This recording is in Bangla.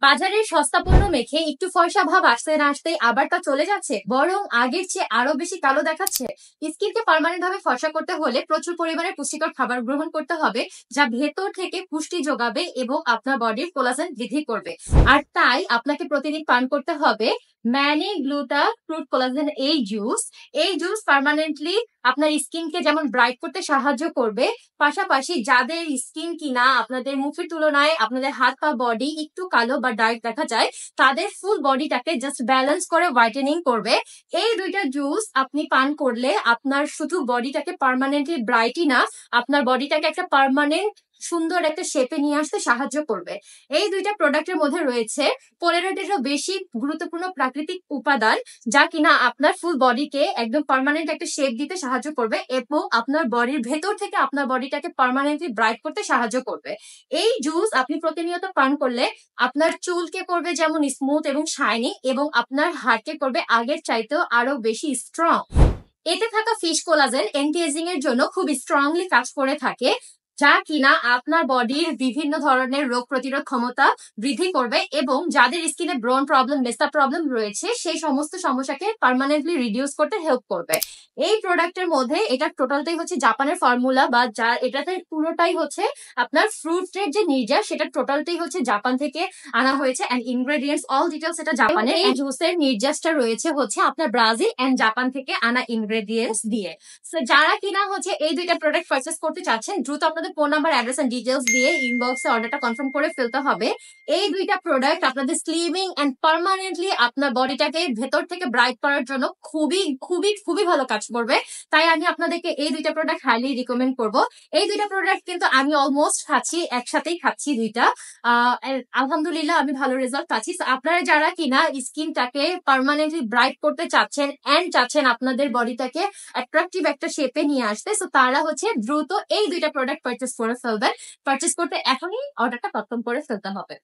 বাজারের সস্তা পণ্য মেখে একটু ফর্সা ভাব আসতে না আসতেই আবার তা চলে যাচ্ছে, বরং আগের চেয়ে আরো বেশি কালো দেখাচ্ছে। স্কিনকে পার্মানেন্ট ভাবে ফর্সা করতে হলে প্রচুর পরিমাণে পুষ্টিকর খাবার গ্রহণ করতে হবে, যা ভেতর থেকে পুষ্টি যোগাবে এবং আপনার বডির কোলাজেন বৃদ্ধি করবে। আর তাই আপনাকে প্রতিদিন পান করতে হবে ম্যানি গ্লুটা ফ্রুট কোলাজেন এই জুস পার্মানেন্টলি আপনার স্কিনকে যেমন ব্রাইট করতে সাহায্য করবে, পাশাপাশি যাদের স্কিন কিনা আপনাদের মুখের তুলনায় আপনাদের হাত পা বডি একটু কালো বা ডার্ক দেখা যায়, তাদের ফুল বডিটাকে জাস্ট ব্যালেন্স করে হোয়াইটেনিং করবে। এই দুইটা জুস আপনি পান করলে আপনার শুধু বডিটাকে পার্মানেন্টলি ব্রাইটই না, আপনার বডিটাকে একটা পার্মানেন্ট সুন্দর একটা শেপে নিয়ে আসতে সাহায্য করবে। এই দুইটা প্রোডাক্টের মধ্যে রয়েছে 15টিরও বেশি গুরুত্বপূর্ণ প্রাকৃতিক উপাদান, যা কিনা আপনার ফুল বডিকে একদম পার্মানেন্ট একটা শেপ দিতে সাহায্য করবে এবং আপনার বডির ভেতর থেকে আপনার বডিটাকে পার্মানেন্টলি ব্রাইট করতে সাহায্য করবে। এই জুস আপনি প্রতিনিয়ত পান করলে আপনার চুলকে করবে যেমন স্মুথ এবং শাইনি, এবং আপনার হাড়কে করবে আগের চাইতেও আরো বেশি স্ট্রং। এতে থাকা ফিশ কোলাজেন অ্যান্টি এজিং এর জন্য খুব স্ট্রংলি কাজ করে থাকে, যা কিনা আপনার বডির বিভিন্ন ধরনের রোগ প্রতিরোধ ক্ষমতা বৃদ্ধি করবে এবং যাদের স্কিনে ব্রন প্রবলেম, মেস্তা প্রবলেম রয়েছে, সেই সমস্ত সমস্যাকে পার্মানেন্টলি রিডিউস করতে হেল্প করবে। এই প্রোডাক্টের মধ্যে এটা টোটালটাই হচ্ছে জাপানের ফর্মুলা, বা যা এটাতে পুরোটাই হচ্ছে আপনার ফ্রুটের যে নির্যাস, সেটা টোটালটাই হচ্ছে জাপান থেকে আনা হয়েছে, এন্ড ইনগ্রেডিয়েন্টস অল ডিটেলস এটা জাপানের। এই জুসের নির্যাসটা রয়েছে হচ্ছে আপনার ব্রাজিল এন্ড জাপান থেকে আনা ইনগ্রেডিয়েন্টস দিয়ে। সো যারা কিনা হচ্ছে এই দুইটা প্রোডাক্ট পারচেস করতে চাচ্ছেন, দ্রুত আপনাদের phone number, address and details দিয়ে ইনবক্সে অর্ডারটা কনফার্ম করে ফেলতে হবে। এই দুইটা প্রোডাক্ট আপনাদের স্লিমিং এন্ড পার্মানেন্টলি আপনার বডিটাকে ভেতর থেকে ব্রাইট করার জন্য খুবই খুবই খুবই ভালো কাজ করবে। তাই আমি আপনাদেরকে এই দুইটা প্রোডাক্ট হাইলি রিকমেন্ড করব। এই দুইটা প্রোডাক্ট কিন্তু আমি অলমোস্ট খাচ্ছি, একসাথেই খাচ্ছি দুইটা। আলহামদুলিল্লাহ আমি ভালো রেজাল্ট পাচ্ছি। আপনারা যারা কিনা স্কিনটাকে পার্মানেন্টলি ব্রাইট করতে চাচ্ছেন এন্ড চাচ্ছেন আপনাদের বডিটাকে অ্যাট্রাকটিভ একটা শেপে নিয়ে আসতে, সো তারা হচ্ছে দ্রুত এই দুইটা প্রোডাক্ট পারচেস করে ফেলবেন। পারচেস করতে এখনই অর্ডারটা কনফার্ম করে ফেলতে হবে।